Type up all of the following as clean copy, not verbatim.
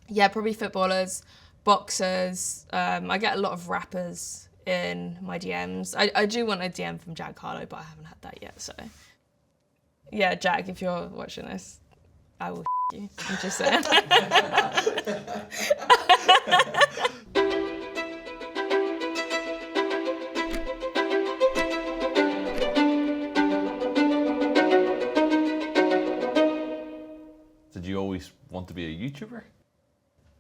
Yeah, probably footballers, boxers. I get a lot of rappers in my DMs. I do want a DM from Jack Harlow, but I haven't had that yet, so. Yeah, Jack, if you're watching this, I will you. I'm just saying. Did you always want to be a YouTuber?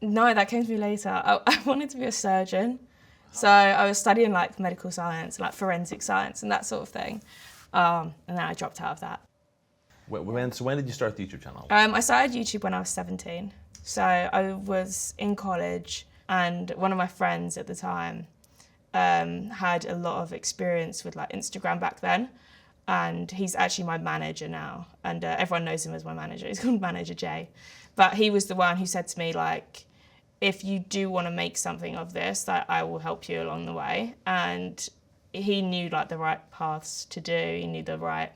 No, that came to me later. I wanted to be a surgeon. So I was studying like medical science, like forensic science and that sort of thing. And then I dropped out of that. So when did you start the YouTube channel? I started YouTube when I was 17. So I was in college and one of my friends at the time had a lot of experience with like Instagram back then. And he's actually my manager now. And everyone knows him as my manager. He's called Manager Jay. But he was the one who said to me, like, if you do want to make something of this, that I will help you along the way. And he knew like the right paths to do. He knew the right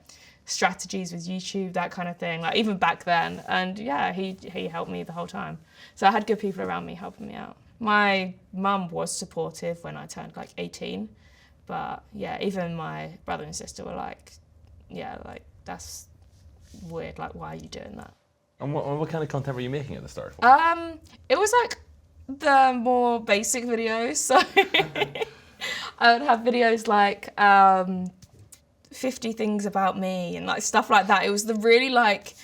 strategies with YouTube, that kind of thing, like even back then. And yeah, he helped me the whole time. So I had good people around me helping me out. My mum was supportive when I turned like 18. But yeah, even my brother and sister were like, yeah, like that's weird, like why are you doing that? And what kind of content were you making at the start? It was like the more basic videos. So I would have videos like 50 things about me and like stuff like that. It was the really like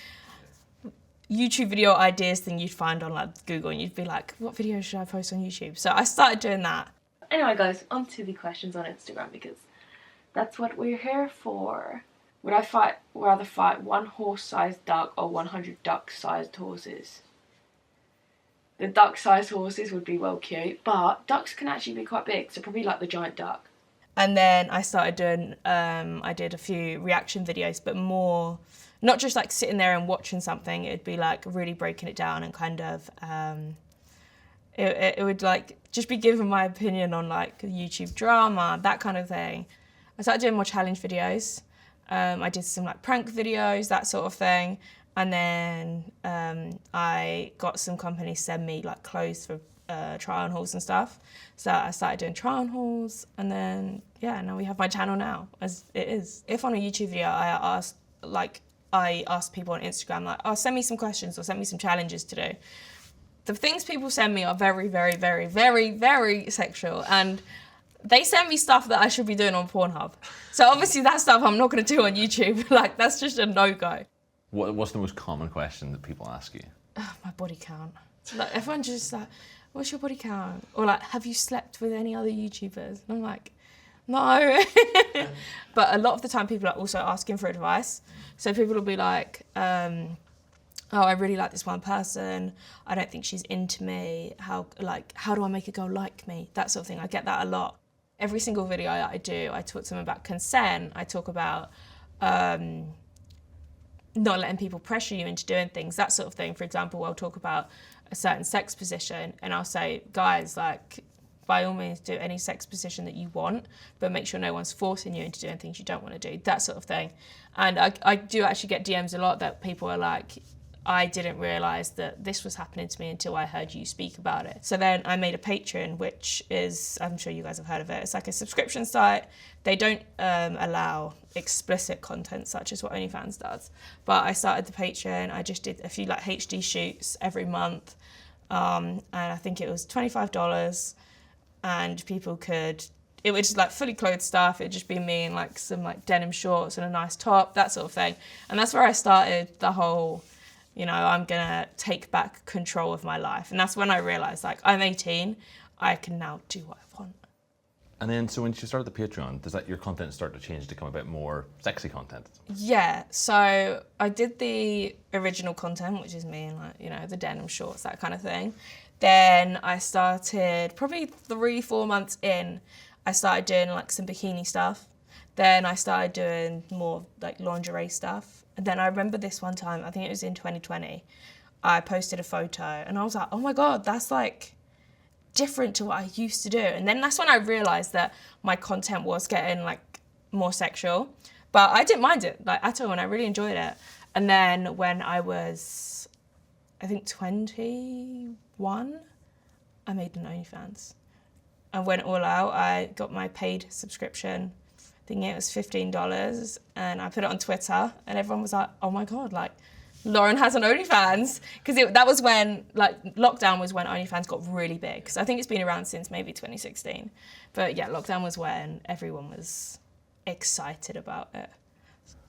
YouTube video ideas thing you'd find on like Google and you'd be like, what video should I post on YouTube? So I started doing that. Anyway guys, on to the questions on Instagram because that's what we're here for. Would I rather fight one horse-sized duck or 100 duck-sized horses? The duck-sized horses would be well cute, but ducks can actually be quite big, so probably like the giant duck. And then I started doing, I did a few reaction videos, but more, not just like sitting there and watching something, it'd be like really breaking it down and kind of, it would like just be giving my opinion on like YouTube drama, that kind of thing. I started doing more challenge videos. I did some like prank videos, that sort of thing. And then I got some companies send me like clothes for try on hauls and stuff. So I started doing try on hauls and then, yeah, now we have my channel now as it is. If on a YouTube video I ask people on Instagram like, oh, send me some questions or send me some challenges to do. The things people send me are very, very, very, very, very sexual and they send me stuff that I should be doing on Pornhub. So obviously that stuff I'm not gonna do on YouTube. Like that's just a no-go. What's the most common question that people ask you? My body count. Like everyone's just like, what's your body count? Or like, have you slept with any other YouTubers? And I'm like, no. But a lot of the time people are also asking for advice. So people will be like, oh, I really like this one person. I don't think she's into me. How do I make a girl like me? That sort of thing. I get that a lot. Every single video that I do, I talk to them about consent. I talk about not letting people pressure you into doing things, that sort of thing. For example, I'll talk about a certain sex position and I'll say, guys, like, by all means do any sex position that you want, but make sure no one's forcing you into doing things you don't want to do, that sort of thing. And I do actually get DMs a lot that people are like, I didn't realise that this was happening to me until I heard you speak about it. So then I made a Patreon, which is, I'm sure you guys have heard of it, it's like a subscription site. They don't allow explicit content such as what OnlyFans does. But I started the Patreon, I just did a few like HD shoots every month. And I think it was $25 and people could, it was just like fully clothed stuff. It'd just be me in like some like denim shorts and a nice top, that sort of thing. And that's where I started the whole, you know, I'm gonna take back control of my life. And that's when I realized, like, I'm 18, I can now do what I want. And then, so when you started the Patreon, does that your content start to change to become a bit more sexy content? Yeah, so I did the original content, which is me in like, you know, the denim shorts, that kind of thing. Then I started, probably 3-4 months in, I started doing like some bikini stuff. Then I started doing more like lingerie stuff. And then I remember this one time, I think it was in 2020, I posted a photo and I was like, oh my God, that's like different to what I used to do. And then that's when I realized that my content was getting like more sexual, but I didn't mind it like at all and I really enjoyed it. And then when I was I think 21, I made an OnlyFans. I went all out. I got my paid subscription. I think it was $15, and I put it on Twitter, and everyone was like, "Oh my god, like Lauren has an OnlyFans," because that was when, like, lockdown was when OnlyFans got really big. Because I think it's been around since maybe 2016, but yeah, lockdown was when everyone was excited about it.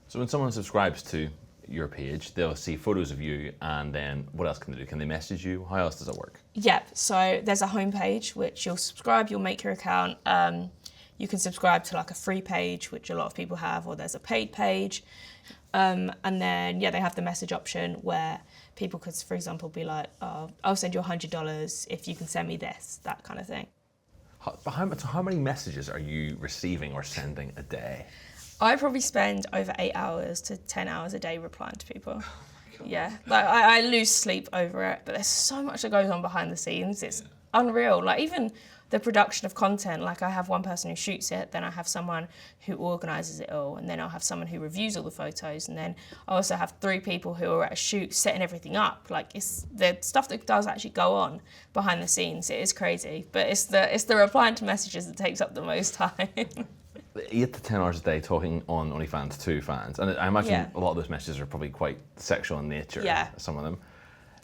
So when someone subscribes to your page, they'll see photos of you, and then what else can they do? Can they message you? How else does it work? Yep, so there's a homepage which you'll subscribe, you'll make your account. You can subscribe to like a free page, which a lot of people have, or there's a paid page. And then, yeah, they have the message option where people could, for example, be like, oh, I'll send you $100 if you can send me this, that kind of thing. How many messages are you receiving or sending a day? I probably spend over 8 hours to 10 hours a day replying to people. Yeah, like I lose sleep over it, but there's so much that goes on behind the scenes. It's unreal. Like even the production of content, like I have one person who shoots it, then I have someone who organises it all, and then I'll have someone who reviews all the photos, and then I also have 3 people who are at a shoot setting everything up. Like it's the stuff that does actually go on behind the scenes. It is crazy, but it's the replying to messages that takes up the most time. 8 to 10 hours a day talking on OnlyFans to fans, and I imagine a lot of those messages are probably quite sexual in nature. Yeah. Some of them.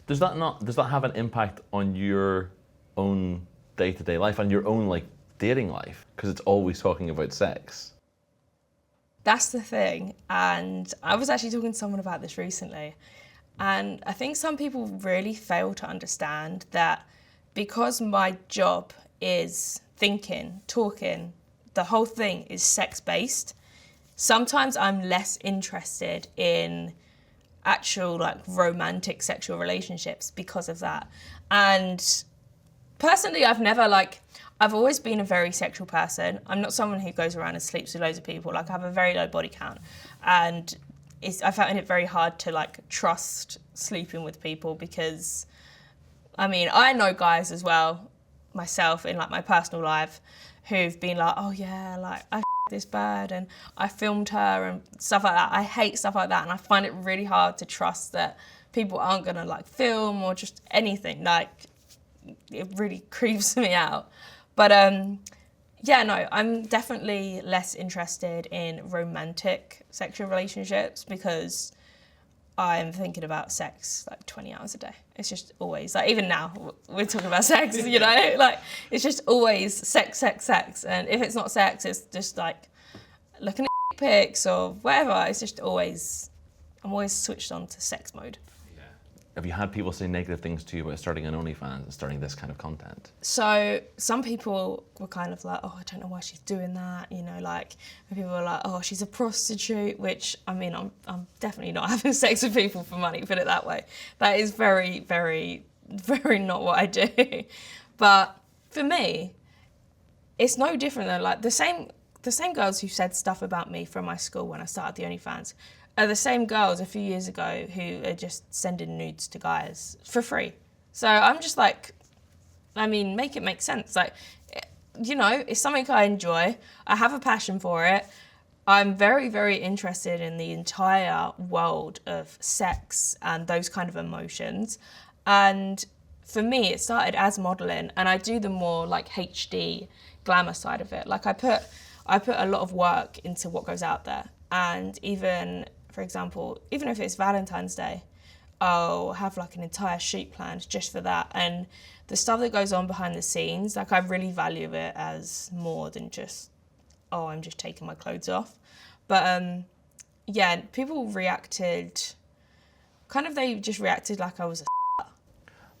Does that have an impact on your own day-to-day life and your own like dating life? Because it's always talking about sex. That's the thing, and I was actually talking to someone about this recently, and I think some people really fail to understand that because my job is thinking, talking, the whole thing is sex-based, sometimes I'm less interested in actual like romantic sexual relationships because of that. And personally, I've always been a very sexual person. I'm not someone who goes around and sleeps with loads of people. Like I have a very low body count, and I found it very hard to like trust sleeping with people because, I mean, I know guys as well, myself in like my personal life, who've been like, oh yeah, like I this bad and I filmed her and stuff like that. I hate stuff like that, and I find it really hard to trust that people aren't gonna like film or just anything. Like it really creeps me out. But yeah, no, I'm definitely less interested in romantic sexual relationships because I'm thinking about sex like 20 hours a day. It's just always, like even now, we're talking about sex, you know? Like, it's just always sex, sex, sex. And if it's not sex, it's just like looking at pics or whatever. It's just always, I'm always switched on to sex mode. Have you had people say negative things to you about starting an OnlyFans and starting this kind of content? So some people were kind of like, oh, I don't know why she's doing that, you know, like, and people were like, oh, she's a prostitute, which, I mean, I'm definitely not having sex with people for money, put it that way. That is very, very, very not what I do. But for me, it's no different than like the same girls who said stuff about me from my school when I started the OnlyFans are the same girls a few years ago who are just sending nudes to guys for free. So I'm just like, I mean, make it make sense. Like, you know, it's something I enjoy. I have a passion for it. I'm very, very interested in the entire world of sex and those kind of emotions. And for me, it started as modeling, and I do the more like HD glamour side of it. Like I put a lot of work into what goes out there. And even, for example, even if it's Valentine's Day, I'll have like an entire shoot planned just for that. And the stuff that goes on behind the scenes, like I really value it as more than just, oh, I'm just taking my clothes off. But yeah, people reacted, they just reacted like I was a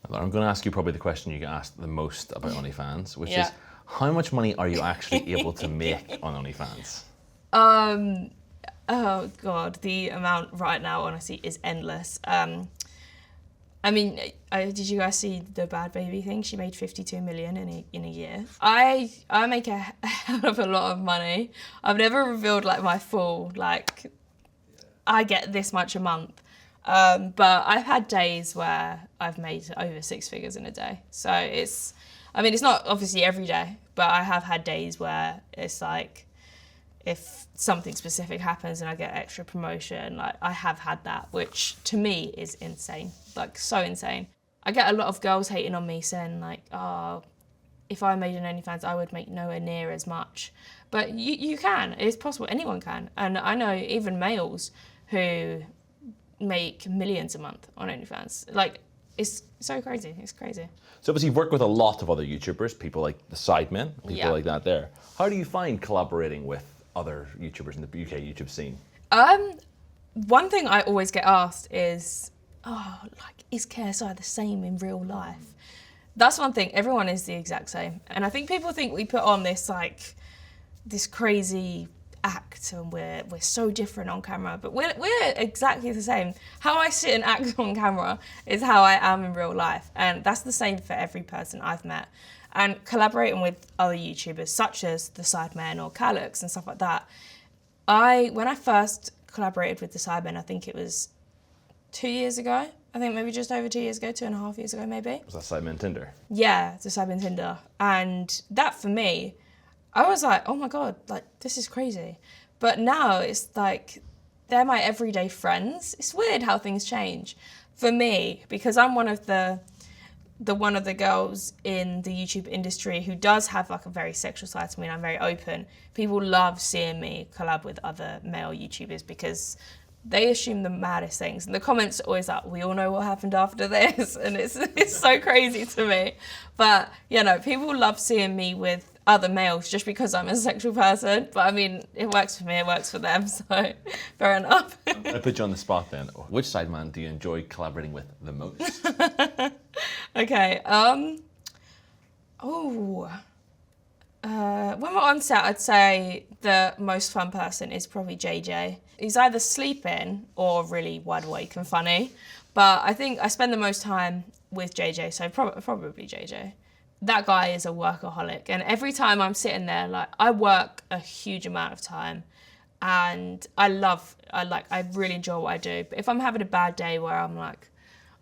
I'm going to ask you probably the question you get asked the most about OnlyFans, which is, how much money are you actually able to make on OnlyFans? Oh God, the amount right now honestly is endless. I mean, did you guys see the Bad Baby thing? She made 52 million in a year. I make a hell of a lot of money. I've never revealed like my full, like, I get this much a month. But I've had days where I've made over 6 figures in a day. So it's not obviously every day, but I have had days where it's like, if something specific happens and I get extra promotion. Like, I have had that, which to me is insane, like so insane. I get a lot of girls hating on me saying like, oh, if I made an OnlyFans, I would make nowhere near as much. But you can, it's possible, anyone can. And I know even males who make millions a month on OnlyFans. Like, it's so crazy, it's crazy. So obviously you've worked with a lot of other YouTubers, people like the Sidemen, people like that there. How do you find collaborating with other YouTubers in the UK YouTube scene? One thing I always get asked is, oh, like, is KSI the same in real life? That's one thing, everyone is the exact same. And I think people think we put on this like, this crazy act and we're so different on camera, but we're exactly the same. How I sit and act on camera is how I am in real life. And that's the same for every person I've met. And collaborating with other YouTubers such as the Sidemen or Calix and stuff like that, when I first collaborated with the Sidemen, I think it was 2 years ago. I think maybe just over 2 years ago, 2.5 years ago maybe. Was that Sidemen Tinder? Yeah, the Sidemen Tinder. And that for me, I was like, oh my God, like, this is crazy. But now it's like, they're my everyday friends. It's weird how things change. For me, because I'm one of the girls in the YouTube industry who does have like a very sexual side to me, and I'm very open. People love seeing me collab with other male YouTubers because they assume the maddest things. And the comments are always like, we all know what happened after this. And it's so crazy to me. But, you know, people love seeing me with other males just because I'm a sexual person. But I mean, it works for me, it works for them. So fair enough. I put you on the spot then. Which Sideman do you enjoy collaborating with the most? Okay. When we're on set, I'd say the most fun person is probably JJ. He's either sleeping or really wide awake and funny. But I think I spend the most time with JJ, so probably JJ. That guy is a workaholic. And every time I'm sitting there, like, I work a huge amount of time. And I really enjoy what I do. But if I'm having a bad day where I'm like,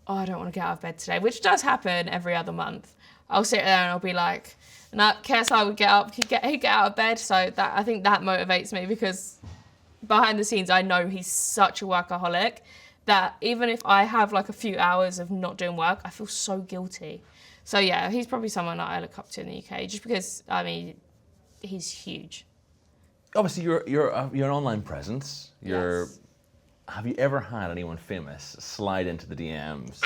oh, I don't want to get out of bed today, which does happen every other month, I'll sit there and I'll be like, no, KSI would get up, he'd get out of bed. So I think that motivates me, because behind the scenes, I know he's such a workaholic that even if I have like a few hours of not doing work, I feel so guilty. So yeah, he's probably someone that I look up to in the UK, just because, I mean, he's huge. Obviously, you're an online presence. Yes. Have you ever had anyone famous slide into the DMs?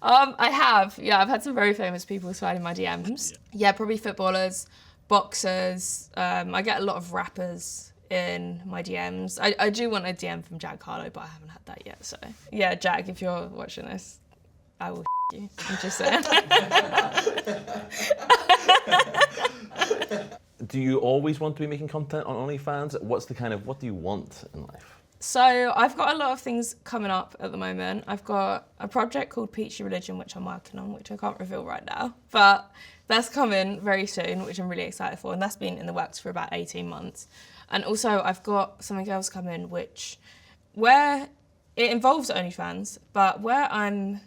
I have. Yeah, I've had some very famous people slide in my DMs. Yeah, probably footballers, boxers. I get a lot of rappers in my DMs. I do want a DM from Jack Harlow, but I haven't had that yet. So yeah, Jack, if you're watching this, I will you. I'm just saying. Do you always want to be making content on OnlyFans? What do you want in life? So I've got a lot of things coming up at the moment. I've got a project called Peachy Religion, which I'm working on, which I can't reveal right now. But that's coming very soon, which I'm really excited for. And that's been in the works for about 18 months. And also I've got something else coming, where it involves OnlyFans, but where I'm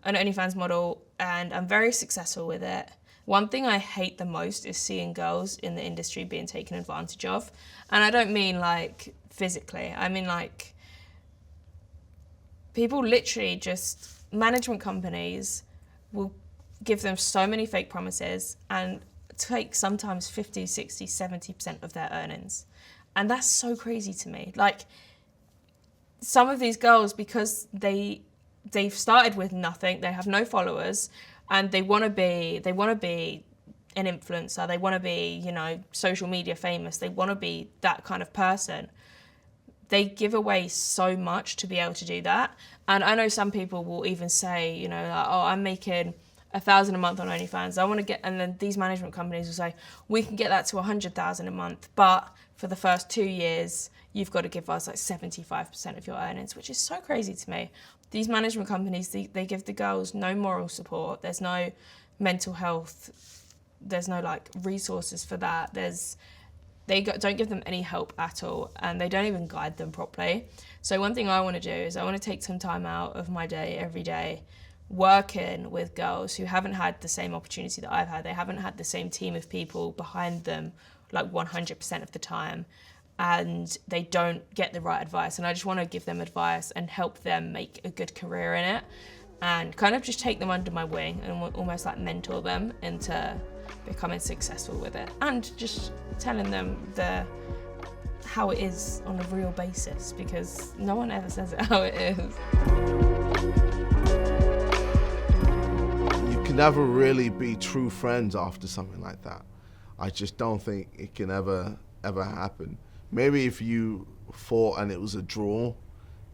an OnlyFans model and I'm very successful with it. One thing I hate the most is seeing girls in the industry being taken advantage of. And I don't mean like physically, I mean like people literally just, management companies will give them so many fake promises and take sometimes 50, 60, 70% of their earnings. And that's so crazy to me. Like, some of these girls, because they've started with nothing, they have no followers, and they want to be an influencer, they want to be, you know, social media famous, they want to be that kind of person. They give away so much to be able to do that. And I know some people will even say, you know, like, oh, I'm making $1,000 a month on OnlyFans, I want to get, and then these management companies will say, we can get that to 100,000 a month, but for the first 2 years, you've got to give us like 75% of your earnings, which is so crazy to me. These management companies, they give the girls no moral support. There's no mental health. There's no like resources for that. Don't give them any help at all, and they don't even guide them properly. So one thing I want to do is I want to take some time out of my day every day working with girls who haven't had the same opportunity that I've had. They haven't had the same team of people behind them like 100% of the time, and they don't get the right advice. And I just want to give them advice and help them make a good career in it, and kind of just take them under my wing and almost like mentor them into becoming successful with it, and just telling them how it is on a real basis, because no one ever says it how it is. You can never really be true friends after something like that. I just don't think it can ever happen. Maybe if you fought and it was a draw,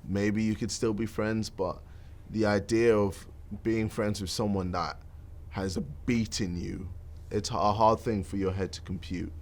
maybe you could still be friends, but the idea of being friends with someone that has beaten you, it's a hard thing for your head to compute.